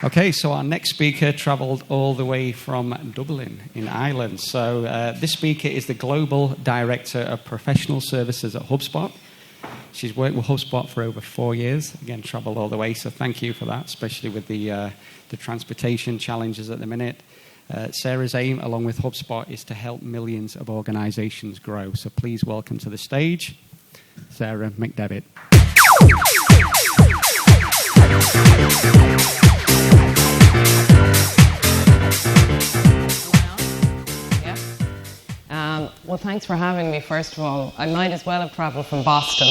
Okay, so our next speaker travelled all the way from Dublin in Ireland. So this speaker is the Global Director of Professional Services at HubSpot. She's worked with HubSpot for over 4 years. Again, travelled all the way, so thank you for that, especially with the transportation challenges at the minute. Sarah's aim, along with HubSpot, is to help millions of organisations grow. So please welcome to the stage, Sarah McDevitt. Well, thanks for having me, first of all. I might as well have travelled from Boston,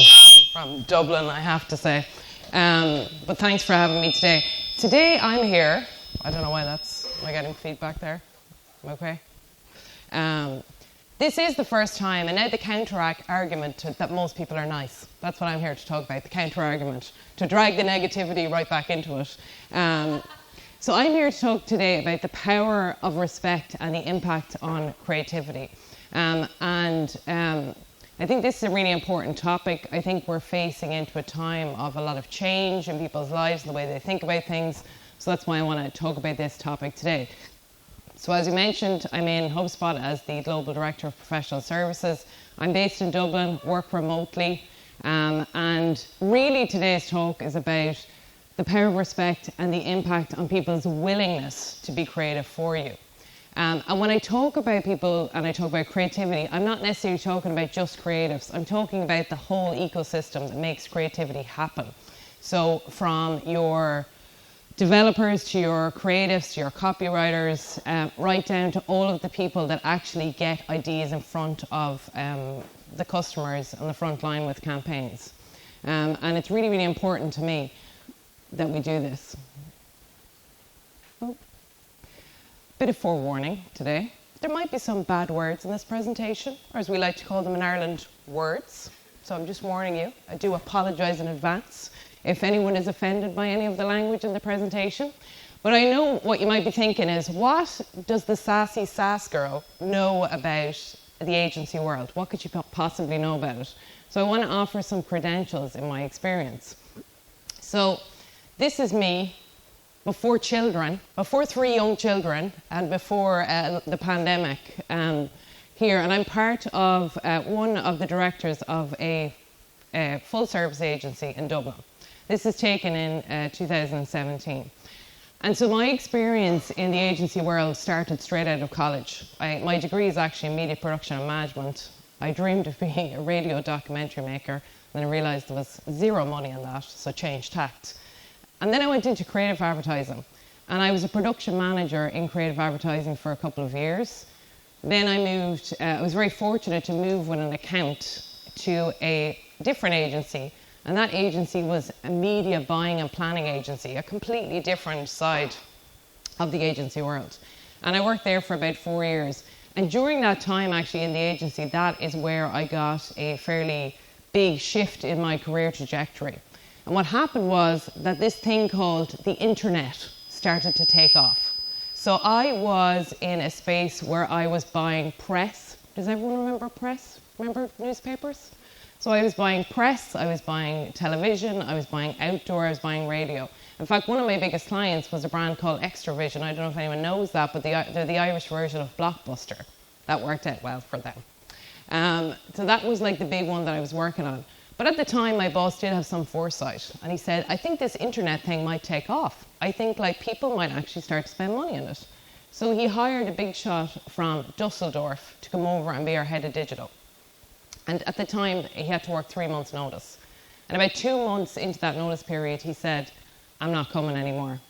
from Dublin, I have to say. But thanks for having me today. Today I'm here. I don't know why that's... Am I getting feedback there? Okay. This is the first time, and now the counter-argument that most people are nice. That's what I'm here to talk about, the counter-argument, to drag the negativity right back into it. So I'm here to talk today about the power of respect and the impact on creativity. I think this is a really important topic. I think we're facing into a time of a lot of change in people's lives, the way they think about things. So that's why I want to talk about this topic today. So as you mentioned, I'm in HubSpot as the Global Director of Professional Services. I'm based in Dublin, work remotely, and really today's talk is about the power of respect and the impact on people's willingness to be creative for you. And when I talk about people and I talk about creativity, I'm not necessarily talking about just creatives. I'm talking about the whole ecosystem that makes creativity happen. So from your developers to your creatives to your copywriters, right down to all of the people that actually get ideas in front of the customers on the front line with campaigns. And it's really, really important to me that we do this. Bit of forewarning today. There might be some bad words in this presentation, or as we like to call them in Ireland, words. So I'm just warning you. I do apologise in advance if anyone is offended by any of the language in the presentation. But I know what you might be thinking is, what does the sassy sass girl know about the agency world? What could she possibly know about it? So I want to offer some credentials in my experience. So this is me before 3 young children, and before the pandemic here. And I'm part of one of the directors of a full-service agency in Dublin. This is taken in 2017. And so my experience in the agency world started straight out of college. My degree is actually in media production and management. I dreamed of being a radio documentary maker, and I realised there was zero money in that, so changed tact. And then I went into creative advertising, and I was a production manager in creative advertising for a couple of years. Then I moved, I was very fortunate to move with an account to a different agency, and that agency was a media buying and planning agency, a completely different side of the agency world. And I worked there for about 4 years. And during that time, actually, in the agency, that is where I got a fairly big shift in my career trajectory. And what happened was that this thing called the internet started to take off. So I was in a space where I was buying press. Does everyone remember press? Remember newspapers? So I was buying press, I was buying television, I was buying outdoor, I was buying radio. In fact, one of my biggest clients was a brand called Extravision. I don't know if anyone knows that, but they're the Irish version of Blockbuster. That worked out well for them. So that was like the big one that I was working on. But at the time, my boss did have some foresight, and he said, I think this internet thing might take off. I think people might actually start to spend money on it. So he hired a big shot from Dusseldorf to come over and be our head of digital. And at the time, he had to work 3 months' notice. And about 2 months into that notice period, he said, I'm not coming anymore.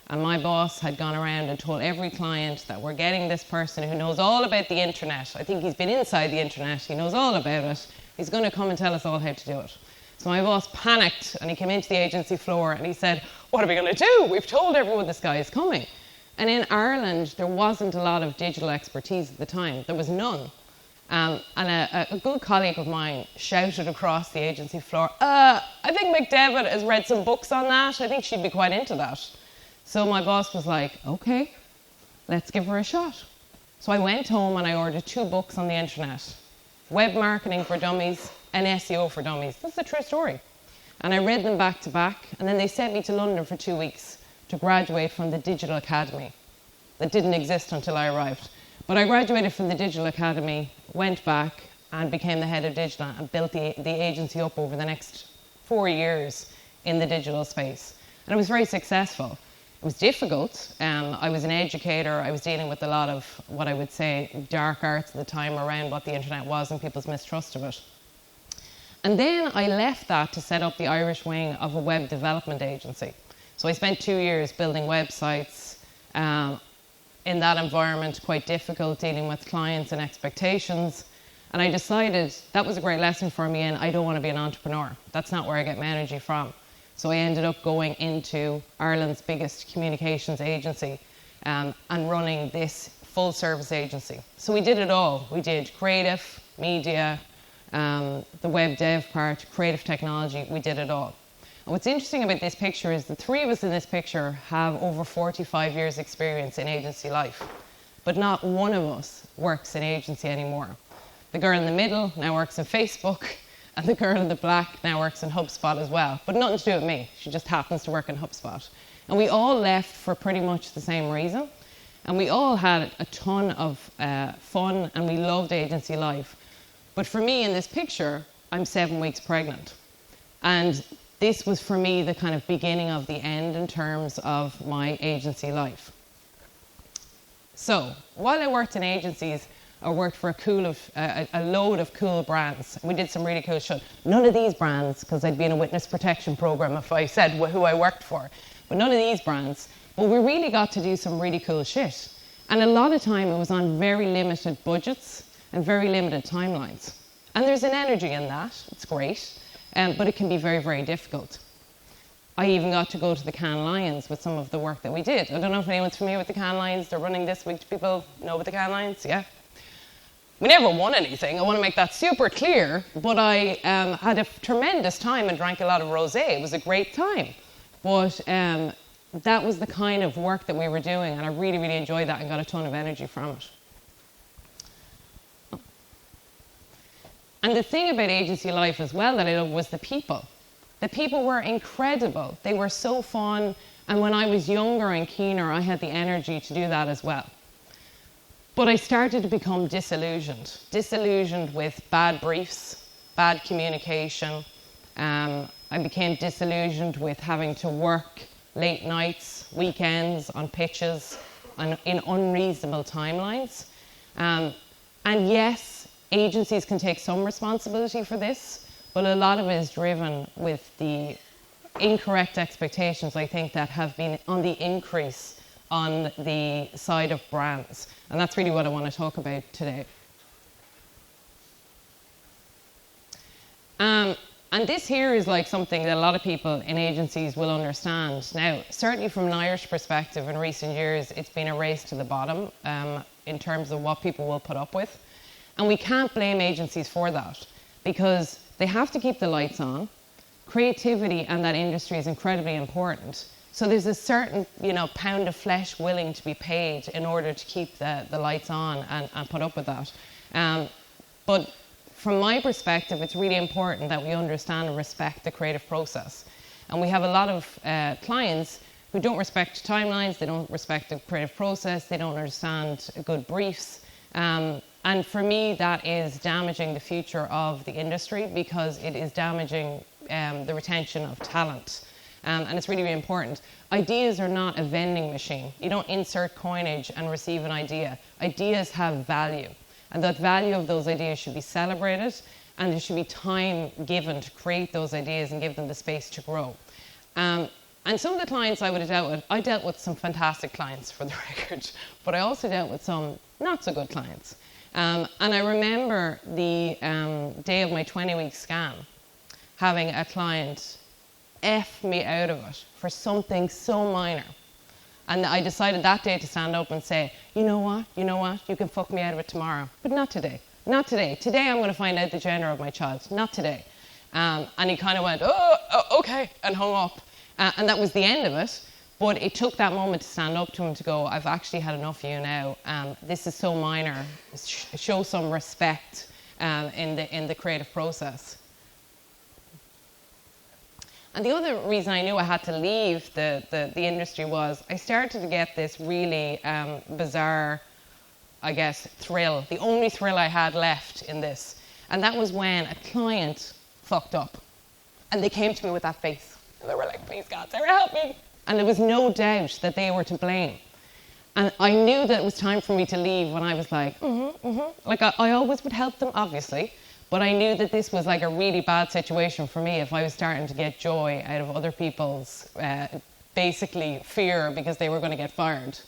And my boss had gone around and told every client that we're getting this person who knows all about the internet. I think he's been inside the internet, he knows all about it. He's going to come and tell us all how to do it. So my boss panicked, and he came into the agency floor and he said, what are we going to do? We've told everyone this guy is coming. And in Ireland, there wasn't a lot of digital expertise at the time. There was none. And a good colleague of mine shouted across the agency floor, I think McDevitt has read some books on that. I think she'd be quite into that. So my boss was like, okay, let's give her a shot. So I went home and I ordered 2 books on the internet. Web Marketing for Dummies and SEO for Dummies. That's a true story. And I read them back to back, and then they sent me to London for 2 weeks to graduate from the Digital Academy. That didn't exist until I arrived. But I graduated from the Digital Academy, went back and became the head of digital and built the agency up over the next 4 years in the digital space. And it was very successful. It was difficult. I was an educator. I was dealing with a lot of what I would say dark arts at the time around what the internet was and people's mistrust of it. And then I left that to set up the Irish wing of a web development agency. So I spent 2 years building websites in that environment, quite difficult, dealing with clients and expectations. And I decided that was a great lesson for me, and I don't want to be an entrepreneur. That's not where I get my energy from. So I ended up going into Ireland's biggest communications agency and running this full service agency. So we did it all. We did creative, media, the web dev part, creative technology, we did it all. And what's interesting about this picture is the three of us in this picture have over 45 years experience in agency life, but not one of us works in agency anymore. The girl in the middle now works in Facebook, and the girl in the black now works in HubSpot as well, but nothing to do with me. She just happens to work in HubSpot. And we all left for pretty much the same reason, and we all had a ton of fun, and we loved agency life. But for me in this picture, I'm 7 weeks pregnant. And this was for me the kind of beginning of the end in terms of my agency life. So while I worked in agencies, I worked for a load of cool brands. We did some really cool shit. None of these brands, because I'd be in a witness protection program if I said who I worked for, but none of these brands. But we really got to do some really cool shit. And a lot of time it was on very limited budgets and very limited timelines. And there's an energy in that, it's great, but it can be very, very difficult. I even got to go to the Cannes Lions with some of the work that we did. I don't know if anyone's familiar with the Cannes Lions. They're running this week. Do people know about the Cannes Lions? Yeah. We never won anything. I want to make that super clear. But I had a tremendous time and drank a lot of rosé. It was a great time. But that was the kind of work that we were doing. And I really, really enjoyed that and got a ton of energy from it. And the thing about agency life as well that I loved was the people. The people were incredible. They were so fun. And when I was younger and keener, I had the energy to do that as well. But I started to become disillusioned with bad briefs, bad communication. I became disillusioned with having to work late nights, weekends, on pitches, in unreasonable timelines. And yes, agencies can take some responsibility for this, but a lot of it is driven with the incorrect expectations, I think, that have been on the increase on the side of brands. And that's really what I want to talk about today. And this here is like something that a lot of people in agencies will understand. Now, certainly from an Irish perspective in recent years, it's been a race to the bottom in terms of what people will put up with. And we can't blame agencies for that because they have to keep the lights on. Creativity and that industry is incredibly important. So there's a certain, pound of flesh willing to be paid in order to keep the lights on and put up with that. But from my perspective, it's really important that we understand and respect the creative process. And we have a lot of clients who don't respect timelines, they don't respect the creative process, they don't understand good briefs. And for me, that is damaging the future of the industry because it is damaging the retention of talent. And it's really, really important. Ideas are not a vending machine. You don't insert coinage and receive an idea. Ideas have value. And that value of those ideas should be celebrated, and there should be time given to create those ideas and give them the space to grow. And some of the clients I would have dealt with, I dealt with some fantastic clients for the record, but I also dealt with some not so good clients. And I remember the day of my 20-week scan, having a client F me out of it for something so minor. And I decided that day to stand up and say, you know what, you can fuck me out of it tomorrow, but not today. Not today. Today I'm going to find out the gender of my child. Not today. And he kind of went, oh, okay, and hung up. And that was the end of it. But it took that moment to stand up to him to go, I've actually had enough of you now. This is so minor. Show some respect in the creative process. And the other reason I knew I had to leave the industry was I started to get this really bizarre, I guess, thrill, the only thrill I had left in this. And that was when a client fucked up. And they came to me with that face. And they were like, please God, Sarah, help me. And there was no doubt that they were to blame. And I knew that it was time for me to leave when I was like, Like I always would help them, obviously. But I knew that this was like a really bad situation for me if I was starting to get joy out of other people's basically fear because they were going to get fired.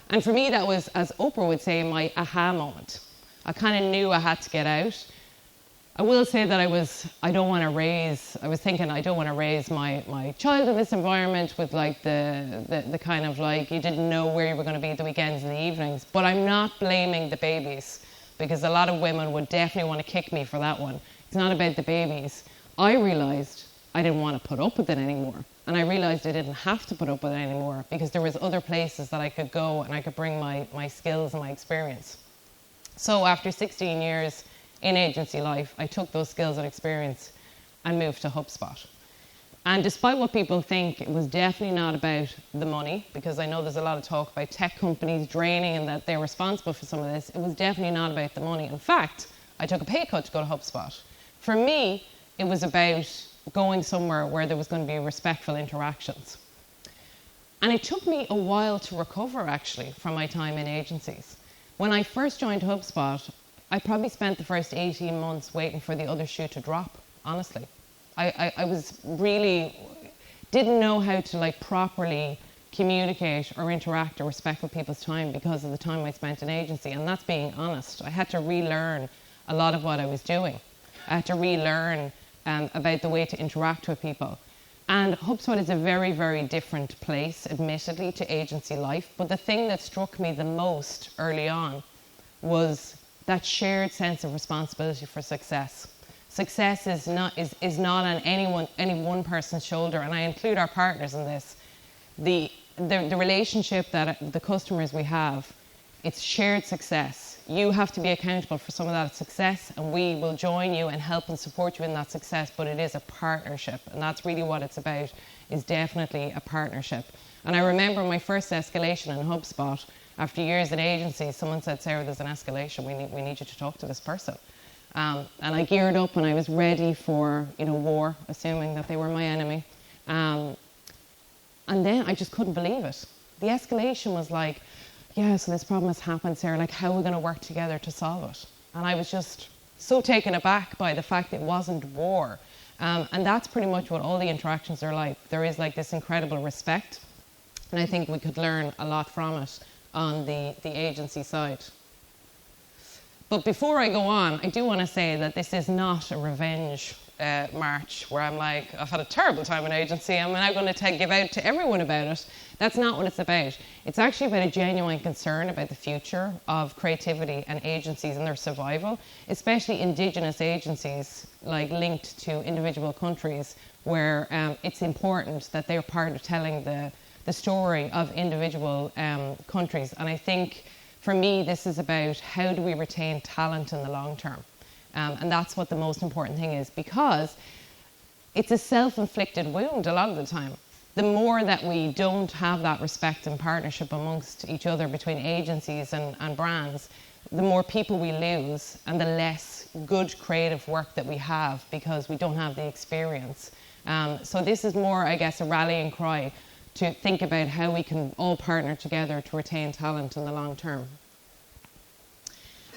And for me, that was, as Oprah would say, my aha moment. I kind of knew I had to get out. I will say that I was thinking I don't want to raise my child in this environment with like the kind of like you didn't know where you were going to be at the weekends and the evenings. But I'm not blaming the babies because a lot of women would definitely want to kick me for that one. It's not about the babies. I realised I didn't want to put up with it anymore. And I realised I didn't have to put up with it anymore because there was other places that I could go and I could bring my skills and my experience. So after 16 years in agency life, I took those skills and experience and moved to HubSpot. And despite what people think, it was definitely not about the money, because I know there's a lot of talk about tech companies draining and that they're responsible for some of this. It was definitely not about the money. In fact, I took a pay cut to go to HubSpot. For me, it was about going somewhere where there was going to be respectful interactions. And it took me a while to recover, actually, from my time in agencies. When I first joined HubSpot, I probably spent the first 18 months waiting for the other shoe to drop, honestly. I was really, didn't know how to like properly communicate or interact or respect with people's time because of the time I spent in agency, and that's being honest. I had to relearn a lot of what I was doing. I had to relearn about the way to interact with people. And HubSpot is a very, very different place, admittedly, to agency life. But the thing that struck me the most early on was that shared sense of responsibility for success. Success is not on any one person's shoulder, and I include our partners in this. The relationship that the customers we have, it's shared success. You have to be accountable for some of that success, and we will join you and help and support you in that success, but it is a partnership, and that's really what it's about, is definitely a partnership. And I remember my first escalation in HubSpot, after years in agency, someone said, Sarah, there's an escalation, we need you to talk to this person. And I geared up and I was ready for war, assuming that they were my enemy. And then I just couldn't believe it. The escalation was like, yeah, so this problem has happened, Sarah, like how are we going to work together to solve it? And I was just so taken aback by the fact it wasn't war. And that's pretty much what all the interactions are like. There is like this incredible respect, and I think we could learn a lot from it on the agency side. But before I go on, I do want to say that this is not a revenge march where I'm like, I've had a terrible time in agency, I'm now going to give out to everyone about it. That's not what it's about. It's actually about a genuine concern about the future of creativity and agencies and their survival, especially Indigenous agencies like linked to individual countries where it's important that they're part of telling the story of individual countries. And I think for me, this is about how do we retain talent in the long term. And that's what the most important thing is, because it's a self-inflicted wound a lot of the time. The more that we don't have that respect and partnership amongst each other between agencies and brands, the more people we lose and the less good creative work that we have because we don't have the experience. So this is more, I guess, a rallying cry to think about how we can all partner together to retain talent in the long term.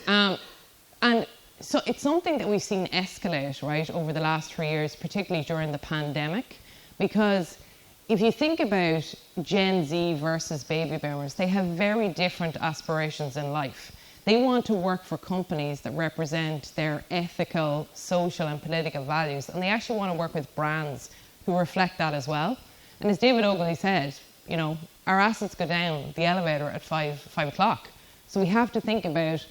And so it's something that we've seen escalate, right, over the last 3 years, particularly during the pandemic, because if you think about Gen Z versus baby boomers, they have very different aspirations in life. They want to work for companies that represent their ethical, social and political values, and they actually want to work with brands who reflect that as well. And as David Ogilvy said, our assets go down the elevator at 5 o'clock. So we have to think about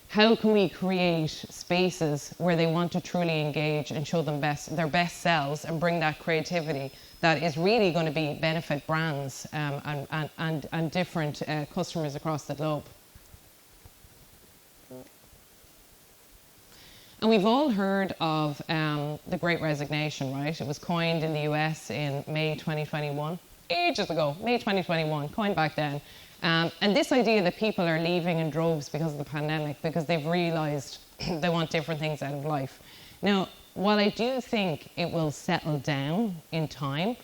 how can we create spaces where they want to truly engage and show them their best selves and bring that creativity that is really going to benefit brands and different customers across the globe. And we've all heard of the Great Resignation, right? It was coined in the US in May 2021, ages ago, May 2021, coined back then. And this idea that people are leaving in droves because of the pandemic, because they've realised they want different things out of life. Now, while I do think it will settle down in time,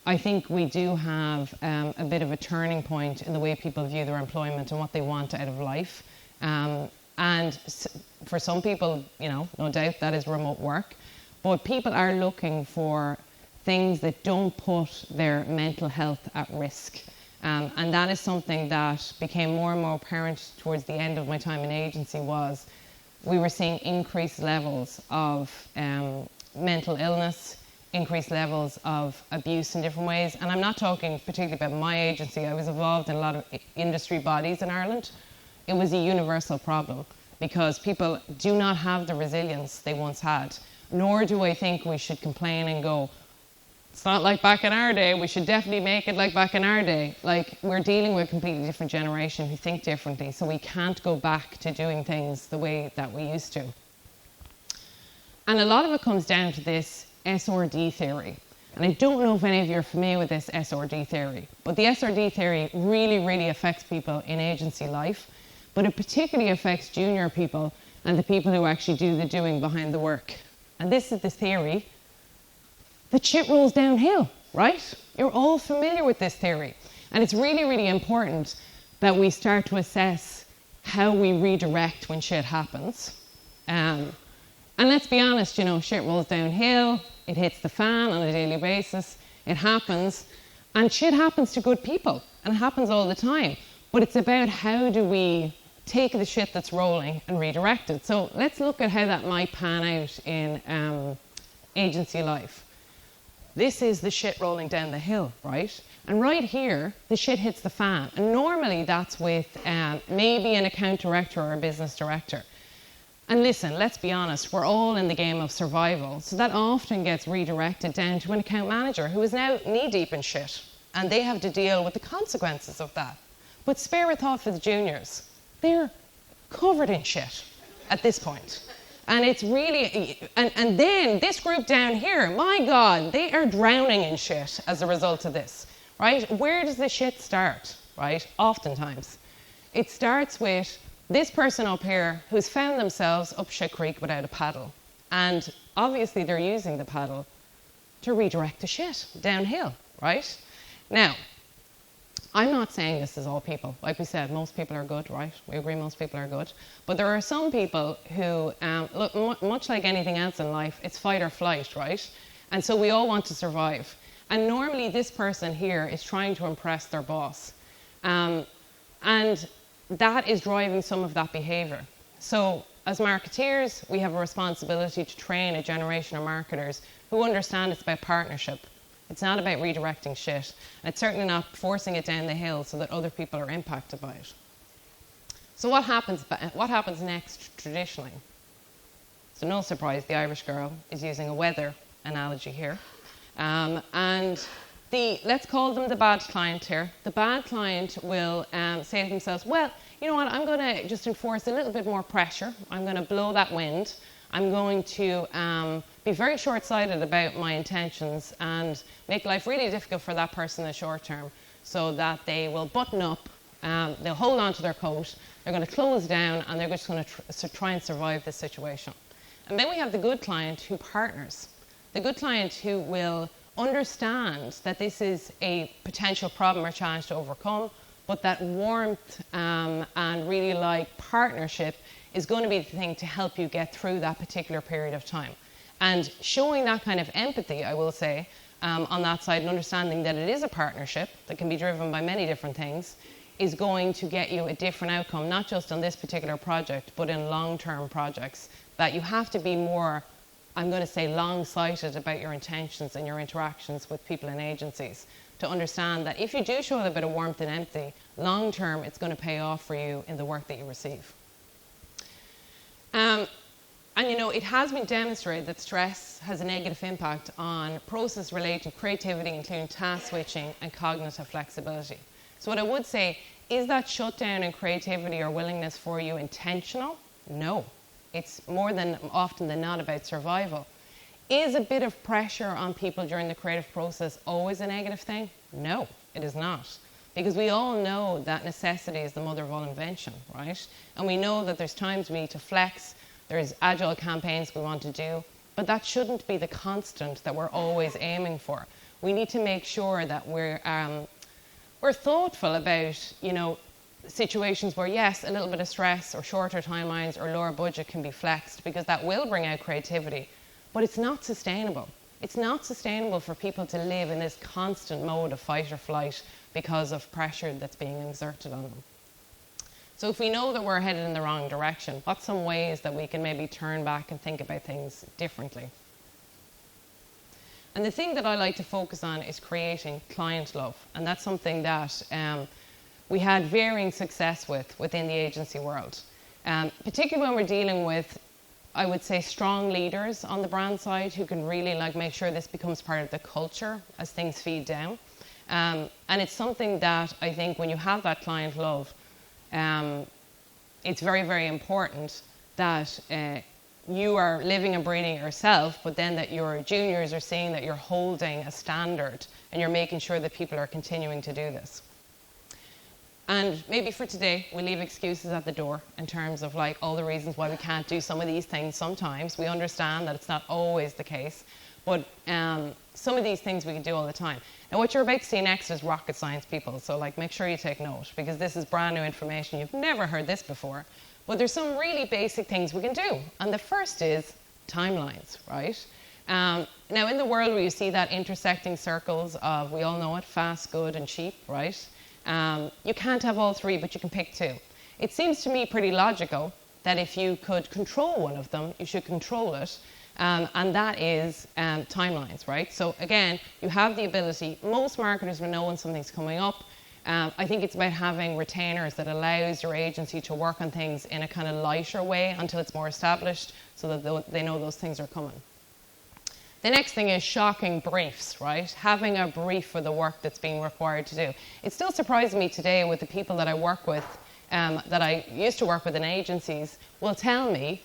I think we do have a bit of a turning point in the way people view their employment and what they want out of life. And for some people, no doubt that is remote work. But people are looking for things that don't put their mental health at risk. And that is something that became more and more apparent towards the end of my time in agency. Was we were seeing increased levels of mental illness, increased levels of abuse in different ways. And I'm not talking particularly about my agency. I was involved in a lot of industry bodies in Ireland. It was a universal problem because people do not have the resilience they once had. Nor do I think we should complain and go, it's not like back in our day, we should definitely make it like back in our day. Like, we're dealing with a completely different generation who think differently, so we can't go back to doing things the way that we used to. And a lot of it comes down to this SRD theory. And I don't know if any of you are familiar with this SRD theory, but the SRD theory really, really affects people in agency life. But it particularly affects junior people and the people who actually do the doing behind the work. And this is the theory that shit rolls downhill, right? You're all familiar with this theory. And it's really, really important that we start to assess how we redirect when shit happens. And let's be honest, shit rolls downhill, it hits the fan on a daily basis, it happens, and shit happens to good people, and it happens all the time. But it's about how do we take the shit that's rolling and redirect it. So let's look at how that might pan out in agency life. This is the shit rolling down the hill, right? And right here, the shit hits the fan. And normally that's with maybe an account director or a business director. And listen, let's be honest, we're all in the game of survival. So that often gets redirected down to an account manager who is now knee-deep in shit. And they have to deal with the consequences of that. But spare a thought for the juniors. They're covered in shit at this point. And it's really, and then this group down here, my God, they are drowning in shit as a result of this, right? Where does the shit start, right? Oftentimes. It starts with this person up here who's found themselves up shit creek without a paddle. And obviously they're using the paddle to redirect the shit downhill, right? Now, I'm not saying this is all people. Like we said, most people are good, right? We agree most people are good. But there are some people who, look, much like anything else in life, it's fight or flight, right? And so we all want to survive. And normally this person here is trying to impress their boss. And that is driving some of that behavior. So as marketeers, we have a responsibility to train a generation of marketers who understand it's about partnership. It's not about redirecting shit. And it's certainly not forcing it down the hill so that other people are impacted by it. So what happens next traditionally? So no surprise, the Irish girl is using a weather analogy here. And let's call them the bad client here. The bad client will say to themselves, well, you know what, I'm going to just enforce a little bit more pressure. I'm going to blow that wind. I'm going to be very short-sighted about my intentions and make life really difficult for that person in the short term so that they will button up, they'll hold on to their coat, they're going to close down, and they're just going to try and survive this situation. And then we have the good client who partners. The good client who will understand that this is a potential problem or challenge to overcome, but that warmth and really like partnership is going to be the thing to help you get through that particular period of time. And showing that kind of empathy, I will say, on that side, and understanding that it is a partnership that can be driven by many different things, is going to get you a different outcome, not just on this particular project, but in long-term projects, that you have to be more, I'm going to say, long-sighted about your intentions and your interactions with people in agencies, to understand that if you do show a bit of warmth and empathy, long-term, it's going to pay off for you in the work that you receive. And you know, it has been demonstrated that stress has a negative impact on process related to creativity, including task switching and cognitive flexibility. So what I would say, is that shutdown in creativity or willingness for you intentional? No. It's more than often than not about survival. Is a bit of pressure on people during the creative process always a negative thing? No, it is not. Because we all know that necessity is the mother of all invention, right? And we know that there's times we need to flex, there's agile campaigns we want to do, but that shouldn't be the constant that we're always aiming for. We need to make sure that we're thoughtful about, situations where, yes, a little bit of stress or shorter timelines or lower budget can be flexed, because that will bring out creativity, but it's not sustainable. It's not sustainable for people to live in this constant mode of fight or flight because of pressure that's being exerted on them. So if we know that we're headed in the wrong direction, what's some ways that we can maybe turn back and think about things differently? And the thing that I like to focus on is creating client love. And that's something that we had varying success within the agency world. Particularly when we're dealing with, I would say, strong leaders on the brand side who can really make sure this becomes part of the culture as things feed down. And it's something that I think when you have that client love, it's very, very important that you are living and breathing it yourself, but then that your juniors are seeing that you're holding a standard and you're making sure that people are continuing to do this. And maybe for today, we leave excuses at the door in terms of all the reasons why we can't do some of these things sometimes. We understand that it's not always the case, but some of these things we can do all the time. Now, what you're about to see next is rocket science, people. So make sure you take note, because this is brand new information. You've never heard this before. But there's some really basic things we can do. And the first is timelines, right? Now, in the world where you see that intersecting circles of, we all know it, fast, good, and cheap, right? You can't have all three, but you can pick two. It seems to me pretty logical that if you could control one of them, you should control it. And that is timelines, right? So again, you have the ability, most marketers will know when something's coming up. I think it's about having retainers that allows your agency to work on things in a kind of lighter way until it's more established, so that they know those things are coming. The next thing is shocking briefs, right? Having a brief for the work that's being required to do. It still surprises me today with the people that I work with, that I used to work with in agencies, will tell me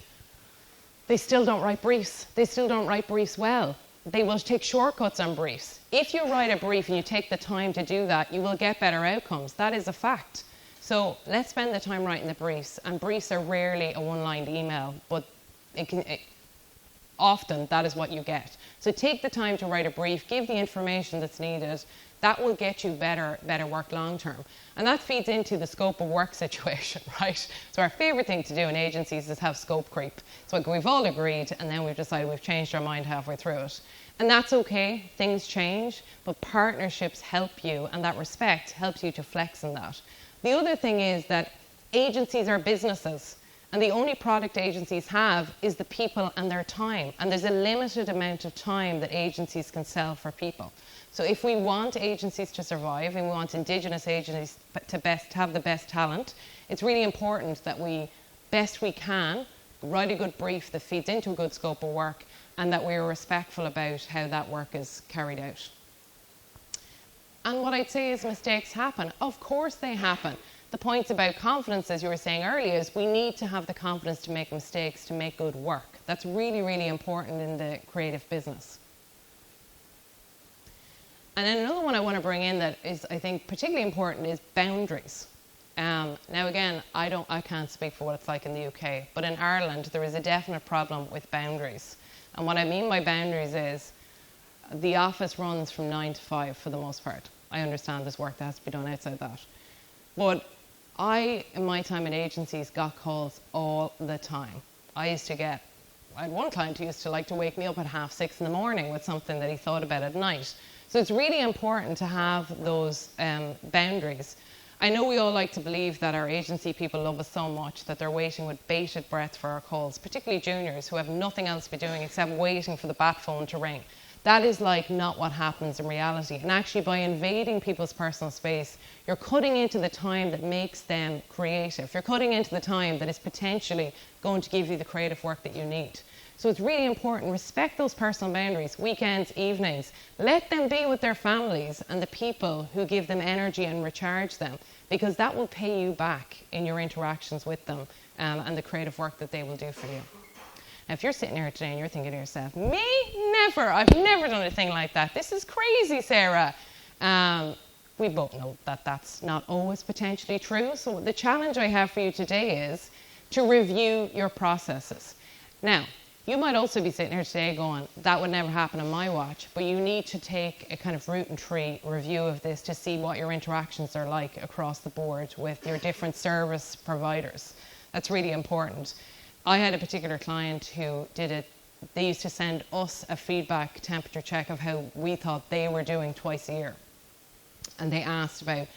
they still don't write briefs. They still don't write briefs well. They will take shortcuts on briefs. If you write a brief and you take the time to do that, you will get better outcomes. That is a fact. So let's spend the time writing the briefs. And briefs are rarely a one-lined email, but often that is what you get. So take the time to write a brief, give the information that's needed. That will get you better work long term. And that feeds into the scope of work situation, right? So our favorite thing to do in agencies is have scope creep. It's what we've all agreed, and then we've decided we've changed our mind halfway through it. And that's okay, things change, but partnerships help you, and that respect helps you to flex in that. The other thing is that agencies are businesses, and the only product agencies have is the people and their time. And there's a limited amount of time that agencies can sell for people. So if we want agencies to survive and we want Indigenous agencies to have the best talent, it's really important that we, best we can, write a good brief that feeds into a good scope of work, and that we're respectful about how that work is carried out. And what I'd say is mistakes happen. Of course they happen. The points about confidence, as you were saying earlier, is we need to have the confidence to make mistakes, to make good work. That's really, really important in the creative business. And then another one I want to bring in that is, I think, particularly important is boundaries. Now again, I can't speak for what it's like in the UK, but in Ireland there is a definite problem with boundaries. And what I mean by boundaries is the office runs from 9 to 5 for the most part. I understand there's work that has to be done outside that. But I, in my time in agencies, got calls all the time. I had one client who used to like to wake me up at 6:30 in the morning with something that he thought about at night. So it's really important to have those boundaries. I know we all like to believe that our agency people love us so much that they're waiting with bated breath for our calls, particularly juniors who have nothing else to be doing except waiting for the bat phone to ring. That is not what happens in reality. And actually, by invading people's personal space, you're cutting into the time that makes them creative. You're cutting into the time that is potentially going to give you the creative work that you need. So it's really important, respect those personal boundaries, weekends, evenings. Let them be with their families and the people who give them energy and recharge them. because that will pay you back in your interactions with them and the creative work that they will do for you. Now, if you're sitting here today and you're thinking to yourself, me? Never. I've never done a thing like that. This is crazy, Sarah. We both know that that's not always potentially true. So the challenge I have for you today is to review your processes. Now, you might also be sitting here today going, that would never happen on my watch, but you need to take a kind of root and tree review of this to see what your interactions are like across the board with your different service providers. That's really important. I had a particular client who did it. They used to send us a feedback temperature check of how we thought they were doing twice a year. And they asked about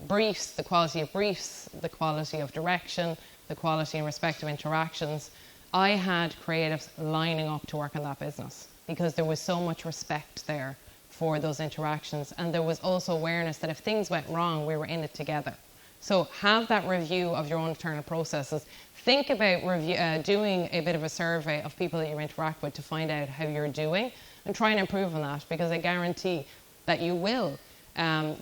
briefs, the quality of briefs, the quality of direction, the quality and respective interactions. I had creatives lining up to work in that business because there was so much respect there for those interactions. And there was also awareness that if things went wrong, we were in it together. So have that review of your own internal processes. Think about doing a bit of a survey of people that you interact with to find out how you're doing and try and improve on that, because I guarantee that you will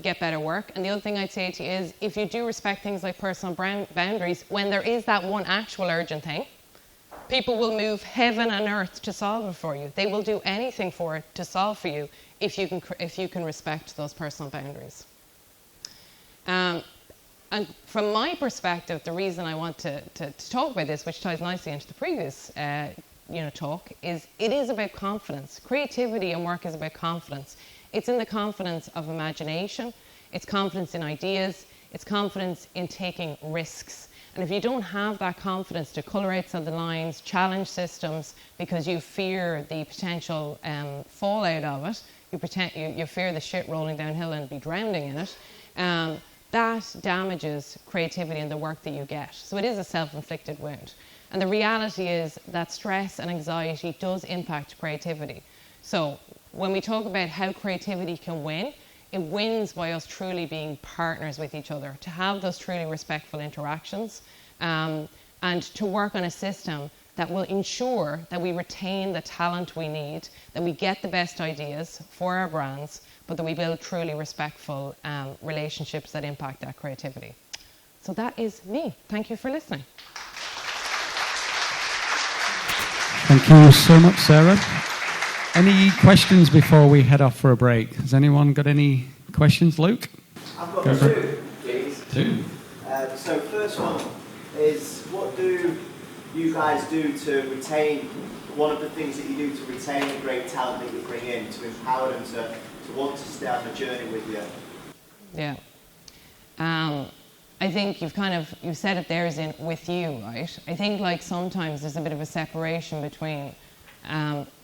get better work. And the other thing I'd say to you is, if you do respect things like personal boundaries, when there is that one actual urgent thing, people will move heaven and earth to solve it for you. They will do anything for it to solve for you if you can respect those personal boundaries. And from my perspective, the reason I want to talk about this, which ties nicely into the previous talk, is it is about confidence. Creativity and work is about confidence. It's in the confidence of imagination, it's confidence in ideas, it's confidence in taking risks. And if you don't have that confidence to colour outside the lines, challenge systems because you fear the potential fallout of it, you fear the shit rolling downhill and be drowning in it, that damages creativity and the work that you get. So it is a self-inflicted wound. And the reality is that stress and anxiety does impact creativity. So when we talk about how creativity can win, it wins by us truly being partners with each other, to have those truly respectful interactions, and to work on a system that will ensure that we retain the talent we need, that we get the best ideas for our brands, but that we build truly respectful relationships that impact that creativity. So that is me. Thank you for listening. Thank you so much, Sarah. Any questions before we head off for a break? Has anyone got any questions? Luke? I've got two, please. Two. So first one is, what do you guys do to retain, one of the things that you do to retain the great talent that you bring in, to empower them to want to stay on the journey with you? Yeah. I think you've said it there, as in with you, right? I think like sometimes there's a bit of a separation between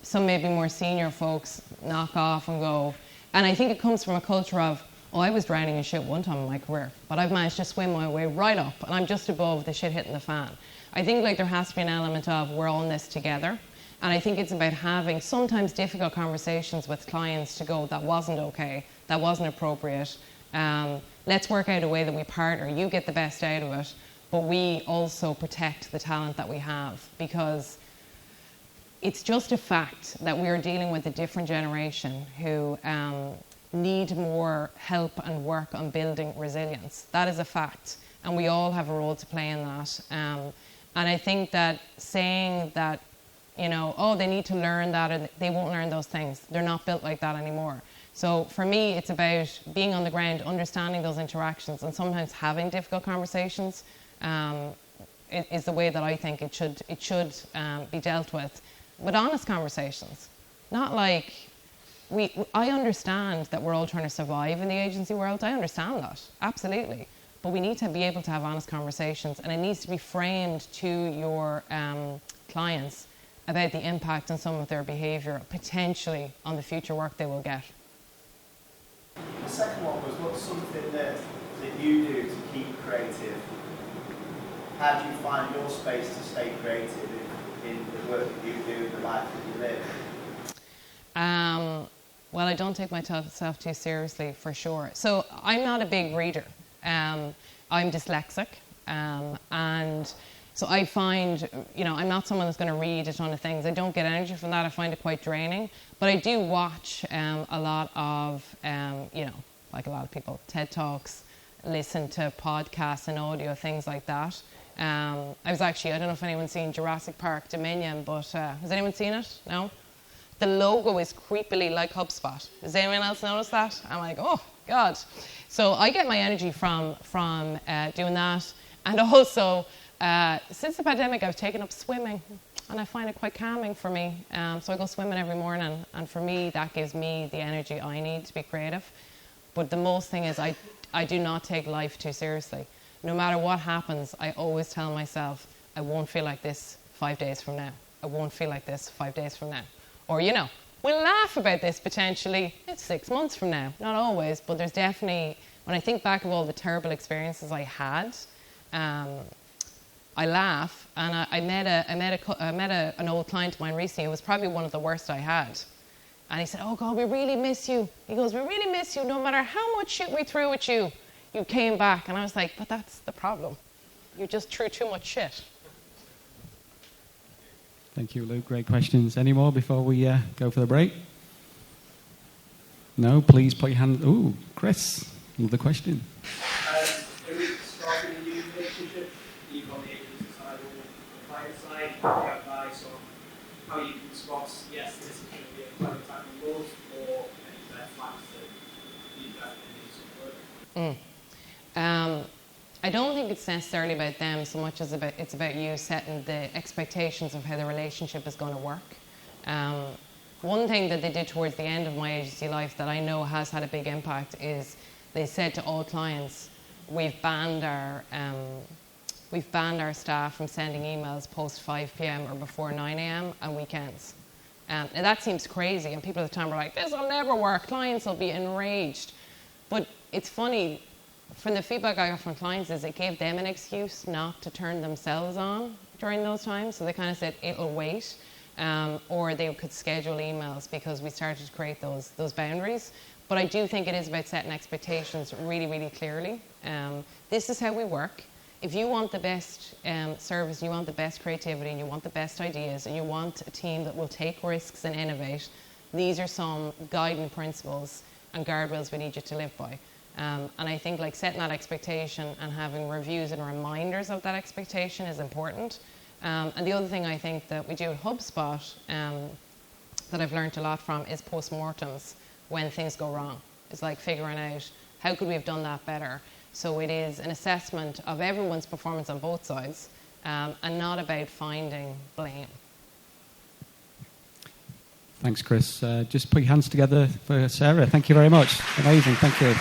some maybe more senior folks knock off and go, and I think it comes from a culture of, oh, I was drowning in shit one time in my career, but I've managed to swim my way right up and I'm just above the shit hitting the fan. I think like there has to be an element of we're all in this together, and I think it's about having sometimes difficult conversations with clients to go, that wasn't okay, that wasn't appropriate, let's work out a way that we partner, you get the best out of it, but we also protect the talent that we have, because it's just a fact that we are dealing with a different generation who need more help and work on building resilience. That is a fact, and we all have a role to play in that. And I think that saying that, oh, they need to learn that, or they won't learn those things, they're not built like that anymore. So for me, it's about being on the ground, understanding those interactions, and sometimes having difficult conversations is the way that I think it should be dealt with. But honest conversations, not like I understand that we're all trying to survive in the agency world. I understand that, absolutely. But we need to be able to have honest conversations, and it needs to be framed to your clients about the impact on some of their behaviour, potentially on the future work they will get. The second one was, what's something that you do to keep creative? How do you find your space to stay creative in the work that you do, the life that you live? Well, I don't take myself too seriously, for sure. So I'm not a big reader. I'm dyslexic, and so I find, I'm not someone that's going to read a ton of things. I don't get energy from that. I find it quite draining. But I do watch a lot of, like a lot of people, TED Talks, listen to podcasts and audio, things like that. I was actually, I don't know if anyone's seen Jurassic Park Dominion, but has anyone seen it? No? The logo is creepily like HubSpot. Does anyone else notice that? I'm like, oh, God. So I get my energy from doing that. And also, since the pandemic, I've taken up swimming. And I find it quite calming for me. So I go swimming every morning. And for me, that gives me the energy I need to be creative. But the most thing is I do not take life too seriously. No matter what happens, I always tell myself, I won't feel like this 5 days from now. I won't feel like this 5 days from now. Or, you know, we'll laugh about this potentially. It's 6 months from now. Not always, but there's definitely, when I think back of all the terrible experiences I had, I laugh. And I met an old client of mine recently. It was probably one of the worst I had. And he said, oh, God, we really miss you. He goes, we really miss you. No matter how much shit we threw at you, you came back. And I was like, but that's the problem. You just threw too much shit. Thank you, Luke. Great questions. Any more before we go for the break? No? Please put your hand... Ooh, Chris, another question. When you start a new relationship, either on the agency side or the client side, do you have advice on how you can spot, yes, this is going to be a client type of goals, or any red flags that you guys need some work? I don't think it's necessarily about them so much as it's about you setting the expectations of how the relationship is going to work. One thing that they did towards the end of my agency life that I know has had a big impact is they said to all clients, we've banned our staff from sending emails post 5 p.m. or before 9 a.m. on weekends. And that seems crazy, and people at the time were like, this will never work, clients will be enraged. But it's funny, from the feedback I got from clients is it gave them an excuse not to turn themselves on during those times. So they kind of said, it'll wait. Or they could schedule emails because we started to create those boundaries. But I do think it is about setting expectations really, really clearly. This is how we work. If you want the best service, you want the best creativity, and you want the best ideas, and you want a team that will take risks and innovate, these are some guiding principles and guardrails we need you to live by. And I think like setting that expectation and having reviews and reminders of that expectation is important. And the other thing I think that we do at HubSpot that I've learned a lot from is postmortems when things go wrong. It's like figuring out how could we have done that better. So it is an assessment of everyone's performance on both sides and not about finding blame. Thanks, Chris. Just put your hands together for Sarah. Thank you very much. Amazing. Thank you.